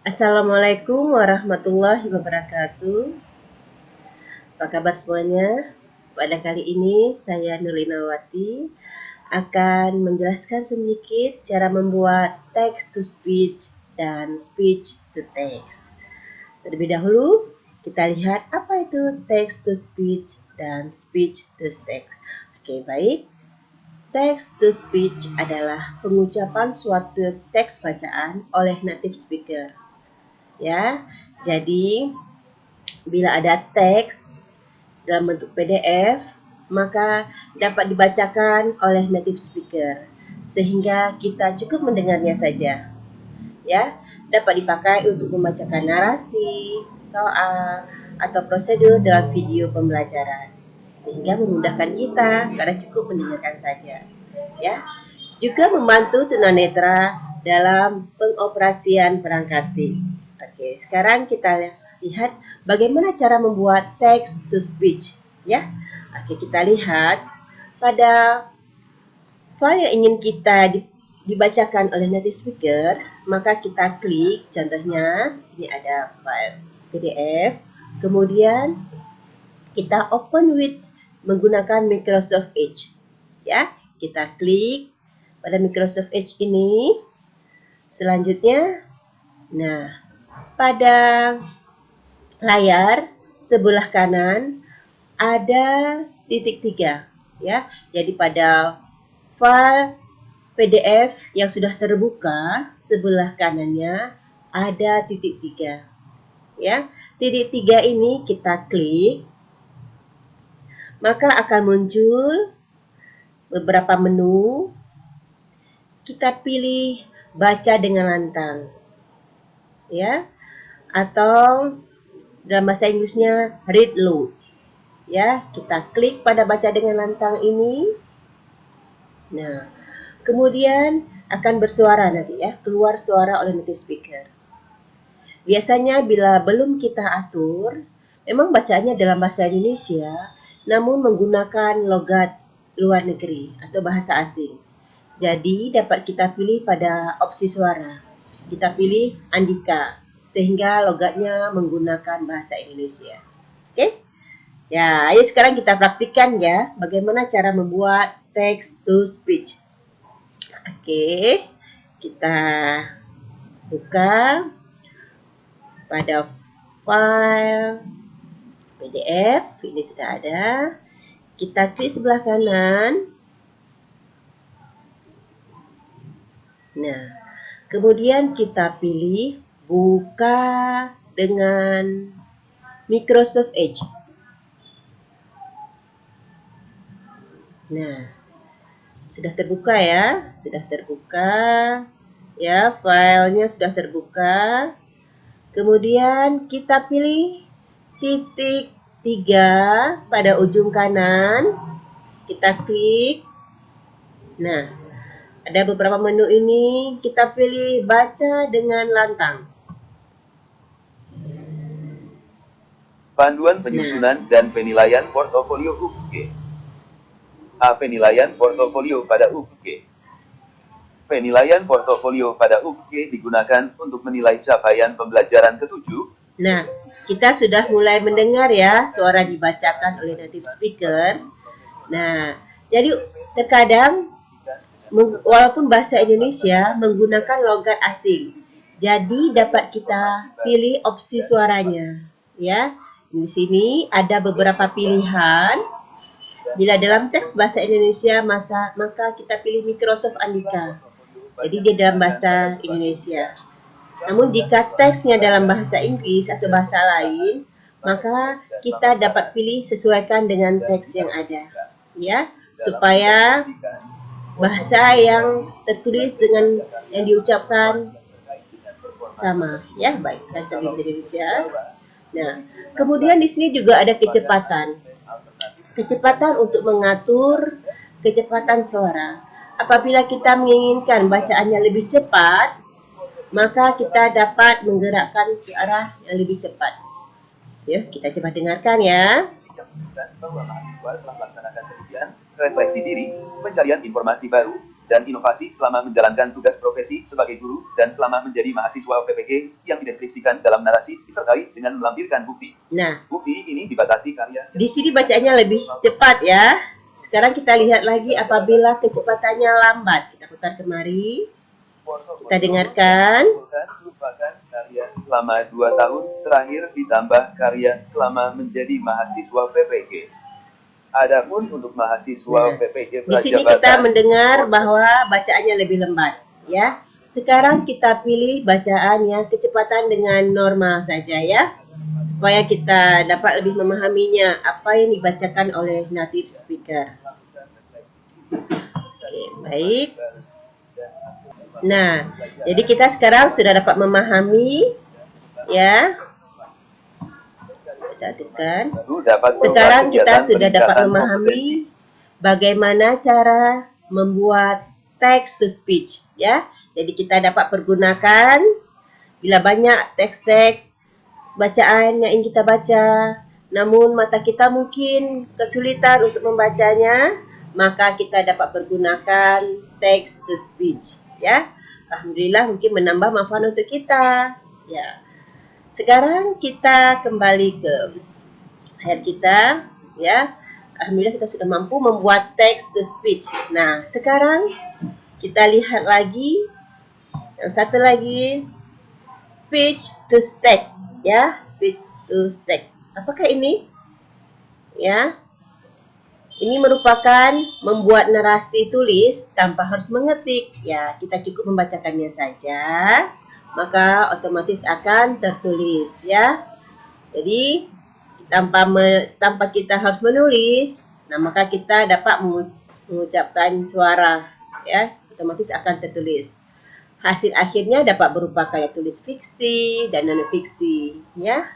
Assalamualaikum warahmatullahi wabarakatuh. Apa kabar semuanya? Pada kali ini saya Nurlinawati akan menjelaskan sedikit cara membuat text to speech dan speech to text. Terlebih dahulu kita lihat apa itu text to speech dan speech to text. Oke, baik. Text to speech adalah pengucapan suatu teks bacaan oleh native speaker. Ya, jadi bila ada teks dalam bentuk PDF, maka dapat dibacakan oleh native speaker sehingga kita cukup mendengarnya saja. Ya, dapat dipakai untuk membacakan narasi, soal, atau prosedur dalam video pembelajaran sehingga memudahkan kita karena cukup mendengarkan saja. Ya, juga membantu tunanetra dalam pengoperasian perangkat TIK. Oke, sekarang kita lihat bagaimana cara membuat text to speech, ya. Oke, kita lihat pada file yang ingin kita dibacakan oleh native speaker, maka kita klik, contohnya ini ada file PDF, kemudian kita open with menggunakan Microsoft Edge, ya. Kita klik pada Microsoft Edge ini. Selanjutnya, nah, pada layar sebelah kanan ada titik 3, ya. Jadi pada file PDF yang sudah terbuka sebelah kanannya ada titik 3, ya. Titik 3 ini kita klik, maka akan muncul beberapa menu. Kita pilih baca dengan lantang, ya, atau dalam bahasa Inggrisnya read loud, ya. Kita klik pada baca dengan lantang ini. Nah, kemudian akan bersuara nanti, ya, keluar suara oleh native speaker. Biasanya bila belum kita atur, memang bacaannya dalam bahasa Indonesia, namun menggunakan logat luar negeri atau bahasa asing. Jadi dapat kita pilih pada opsi suara. Kita pilih Andika sehingga logatnya menggunakan bahasa Indonesia. Oke? Ya, ayo sekarang kita praktikkan ya bagaimana cara membuat text to speech. Oke. Kita buka pada file PDF, ini sudah ada. Kita klik sebelah kanan. Nah, kemudian kita pilih buka dengan Microsoft Edge. Nah, sudah terbuka ya, sudah terbuka. Ya, filenya sudah terbuka. Kemudian kita pilih titik 3 pada ujung kanan. Kita klik. Nah, ada beberapa menu ini, kita pilih baca dengan lantang. Panduan penyusunan dan penilaian portofolio UGG. A. Penilaian portofolio pada UGG. Penilaian portofolio pada UGG digunakan untuk menilai capaian pembelajaran ke-7. Nah, kita sudah mulai mendengar ya suara dibacakan oleh native speaker. Nah, jadi terkadang walaupun bahasa Indonesia menggunakan logat asing, jadi dapat kita pilih opsi suaranya, ya. Di sini ada beberapa pilihan. Bila dalam teks bahasa Indonesia, maka kita pilih Microsoft Andika. Jadi dia dalam bahasa Indonesia. Namun jika teksnya dalam bahasa Inggris atau bahasa lain, maka kita dapat pilih sesuaikan dengan teks yang ada, ya, supaya bahasa yang tertulis dengan yang diucapkan sama, ya. Baik, sekarang kita pilih Indonesia. Nah, kemudian di sini juga ada kecepatan. Kecepatan untuk mengatur kecepatan suara. Apabila kita menginginkan bacaannya lebih cepat, maka kita dapat menggerakkan ke arah yang lebih cepat. Yuk, kita coba dengarkan ya. Bahwa mahasiswa telah melaksanakan penelitian, refleksi diri, pencarian informasi baru, dan inovasi selama menjalankan tugas profesi sebagai guru dan selama menjadi mahasiswa PPG yang dideskripsikan dalam narasi disertai dengan melampirkan bukti. Nah, Bukti ini dibatasi karya. di sini bacanya lebih cepat ya. Sekarang kita lihat lagi apabila kecepatannya lambat. Kita putar kemari. Kita dengarkan. Merupakan karya selama 2 tahun terakhir ditambah karya selama menjadi mahasiswa PPG. Adapun untuk mahasiswa PPG Di sini kita mendengar bahwa bacaannya lebih lambat, ya. Sekarang kita pilih bacaan yang kecepatan dengan normal saja, ya, supaya kita dapat lebih memahaminya apa yang dibacakan oleh native speaker. Oke, baik. Nah, jadi kita sekarang sudah dapat memahami, ya. Kita tekan. Sekarang kita sudah dapat memahami bagaimana cara membuat text to speech, ya. Jadi kita dapat pergunakan bila banyak teks-teks bacaan yang ingin kita baca, namun mata kita mungkin kesulitan untuk membacanya, maka kita dapat pergunakan text to speech, ya. Alhamdulillah mungkin menambah manfaat untuk kita, ya. Sekarang kita kembali ke ayat kita, ya. Alhamdulillah kita sudah mampu membuat text to speech. Nah, sekarang kita lihat lagi yang satu lagi, speech to text, ya, speech to text. Apakah ini? Ya. Ini merupakan membuat narasi tulis tanpa harus mengetik. Ya, kita cukup membacakannya saja, maka otomatis akan tertulis, ya. Jadi tanpa kita harus menulis, nah maka kita dapat mengucapkan suara, ya, otomatis akan tertulis. Hasil akhirnya dapat berupa karya tulis fiksi dan non fiksi, ya.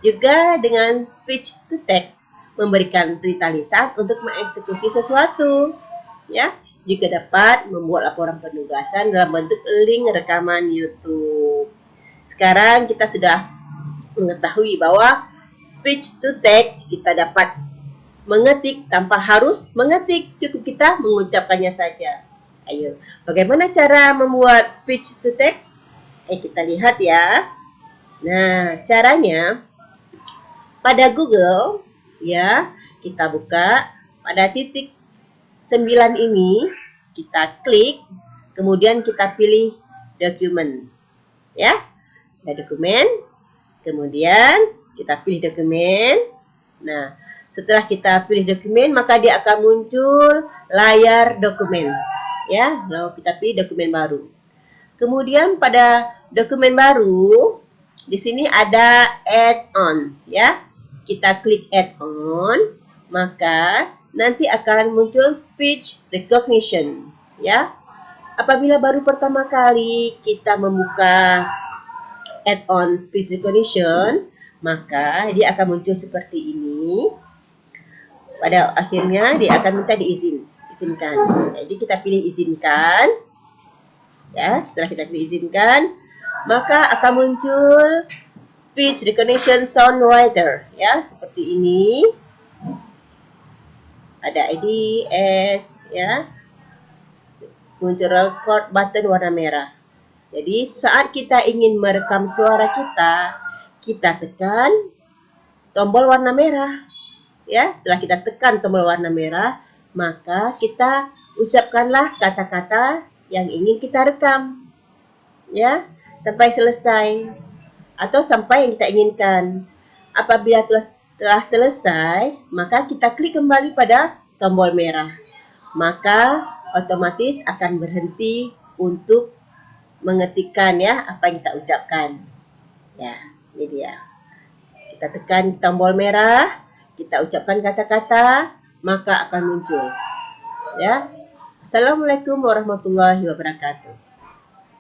Juga dengan speech to text memberikan perintah lisan untuk mengeksekusi sesuatu, ya. Juga dapat membuat laporan penugasan dalam bentuk link rekaman YouTube. Sekarang kita sudah mengetahui bahwa speech to text kita dapat mengetik tanpa harus mengetik, cukup kita mengucapkannya saja. Ayo, bagaimana cara membuat speech to text? Kita lihat ya. Nah, caranya pada Google, ya, kita buka pada titik 9 ini, kita klik, kemudian kita pilih dokumen, ya, ada dokumen, kemudian kita pilih dokumen. Nah, setelah kita pilih dokumen, maka dia akan muncul layar dokumen, ya, lalu kita pilih dokumen baru. Kemudian pada dokumen baru, di sini ada add-on, ya, kita klik add-on, maka nanti akan muncul speech recognition, ya. Apabila baru pertama kali kita membuka add-on speech recognition, maka dia akan muncul seperti ini. Pada akhirnya dia akan minta diizinkan. Jadi kita pilih izinkan, ya. Setelah kita pilih izinkan, maka akan muncul speech recognition sound writer, ya, seperti ini. Ada IDS, ya, muncul record button warna merah. Jadi saat kita ingin merekam suara kita tekan tombol warna merah, ya. Setelah kita tekan tombol warna merah, maka kita ucapkanlah kata-kata yang ingin kita rekam, ya, sampai selesai atau sampai yang kita inginkan. Apabila telah selesai, maka kita klik kembali pada tombol merah. Maka otomatis akan berhenti untuk mengetikkan, ya, apa yang kita ucapkan. Ya, ini dia. Kita tekan tombol merah, kita ucapkan kata-kata, maka akan muncul, ya. Assalamualaikum warahmatullahi wabarakatuh.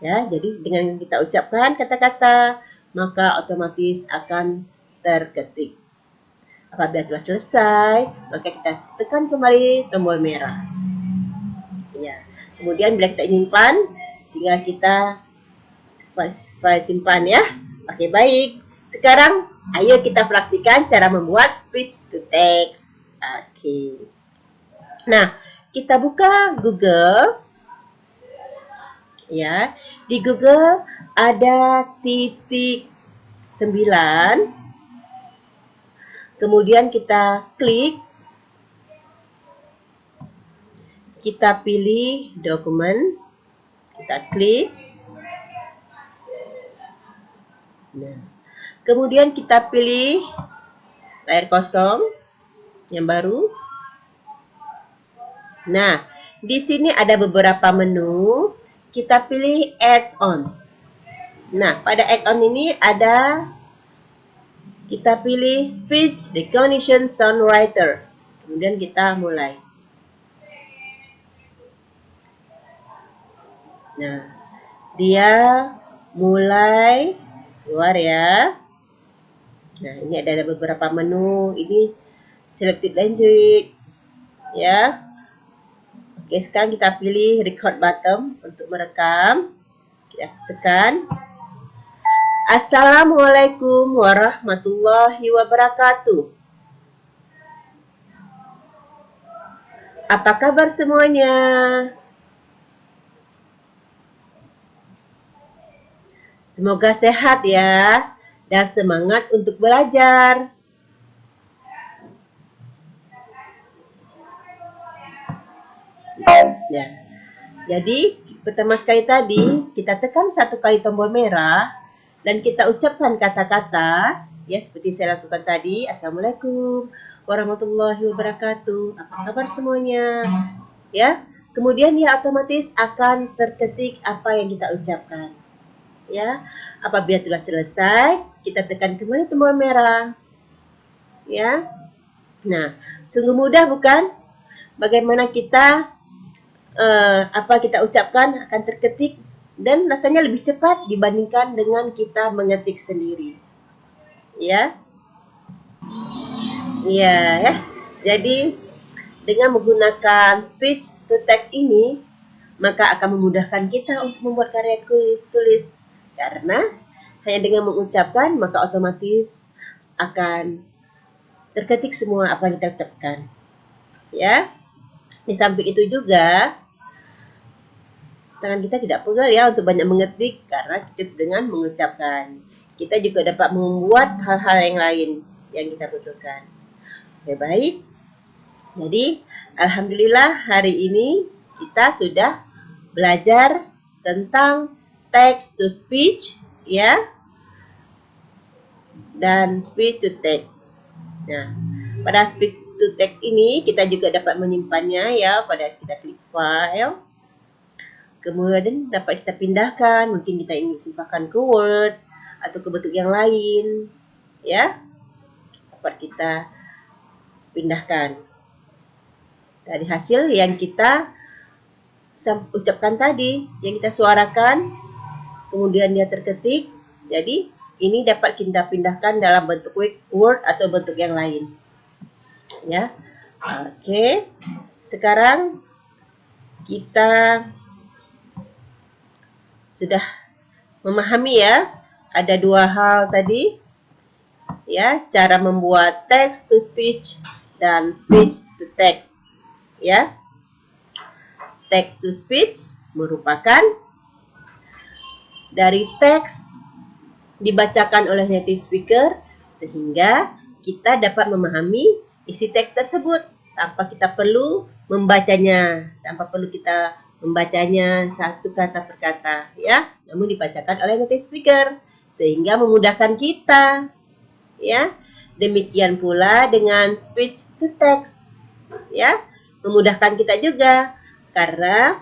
Ya, jadi dengan kita ucapkan kata-kata, maka otomatis akan terketik. Apabila telah selesai, maka kita tekan kembali tombol merah. Ya. Kemudian bila kita nyimpan, tinggal kita simpan, ya. Oke, baik. Sekarang ayo kita praktikkan cara membuat speech to text. Oke. Nah, kita buka Google, Ya, di Google ada titik 9, kemudian kita klik, kita pilih dokumen, kita klik. Nah, kemudian kita pilih layar kosong yang baru. Nah, di sini ada beberapa menu. Kita pilih add-on. Nah, pada add-on ini ada, kita pilih speech recognition sound writer. Kemudian kita mulai. Nah, dia mulai keluar ya. Nah, ini ada beberapa menu. Ini selected language ya. Oke, sekarang kita pilih record button untuk merekam. Kita tekan. Assalamualaikum warahmatullahi wabarakatuh. Apa kabar semuanya? Semoga sehat ya, dan semangat untuk belajar. Ya. Jadi, pertama sekali tadi, kita tekan satu kali tombol merah, dan kita ucapkan kata-kata, ya seperti saya lakukan tadi, Assalamualaikum warahmatullahi wabarakatuh. Apa kabar semuanya? Ya, kemudian dia otomatis akan terketik apa yang kita ucapkan. Ya, apabila telah selesai, kita tekan kembali tombol merah. Ya, nah, sungguh mudah bukan? Bagaimana kita apa kita ucapkan akan terketik dan rasanya lebih cepat dibandingkan dengan kita mengetik sendiri. Ya, ya. Jadi dengan menggunakan speech to text ini, maka akan memudahkan kita untuk membuat karya tulis. Karena hanya dengan mengucapkan, maka otomatis akan terketik semua apa yang kita ucapkan. Ya, di samping itu juga, tangan kita tidak pegal ya untuk banyak mengetik karena cukup dengan mengucapkan. Kita juga dapat membuat hal-hal yang lain yang kita butuhkan. Oke, baik. Jadi, alhamdulillah hari ini kita sudah belajar tentang text to speech ya, dan speech to text. Nah, pada speech to text ini kita juga dapat menyimpannya ya, pada kita klik file. Kemudian dapat kita pindahkan, mungkin kita ingin simpankan ke Word atau ke bentuk yang lain, ya, dapat kita pindahkan. Dari hasil yang kita ucapkan tadi, yang kita suarakan, kemudian dia terketik, jadi ini dapat kita pindahkan dalam bentuk Word atau bentuk yang lain. Ya, oke. Sekarang kita sudah memahami ya, ada dua hal tadi ya, cara membuat text to speech dan speech to text ya. Text to speech merupakan dari teks dibacakan oleh native speaker sehingga kita dapat memahami isi teks tersebut tanpa kita perlu membacanya, satu kata per kata ya, namun dibacakan oleh native speaker sehingga memudahkan kita ya. Demikian pula dengan speech to text ya, memudahkan kita juga karena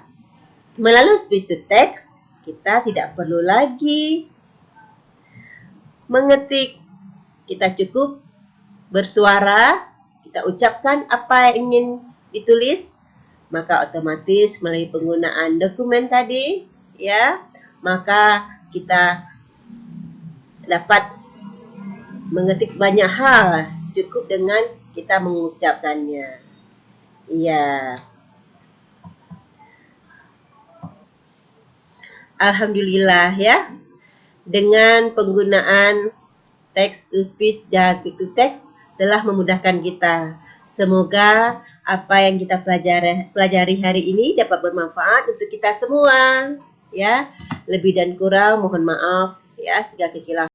melalui speech to text kita tidak perlu lagi mengetik, kita cukup bersuara, kita ucapkan apa yang ingin ditulis, maka otomatis melalui penggunaan dokumen tadi ya, maka kita dapat mengetik banyak hal cukup dengan kita mengucapkannya. Iya. Alhamdulillah ya, dengan penggunaan text to speech dan speech to text telah memudahkan kita. Semoga apa yang kita pelajari hari ini dapat bermanfaat untuk kita semua. ya. Lebih dan kurang mohon maaf ya, segala kekhilafan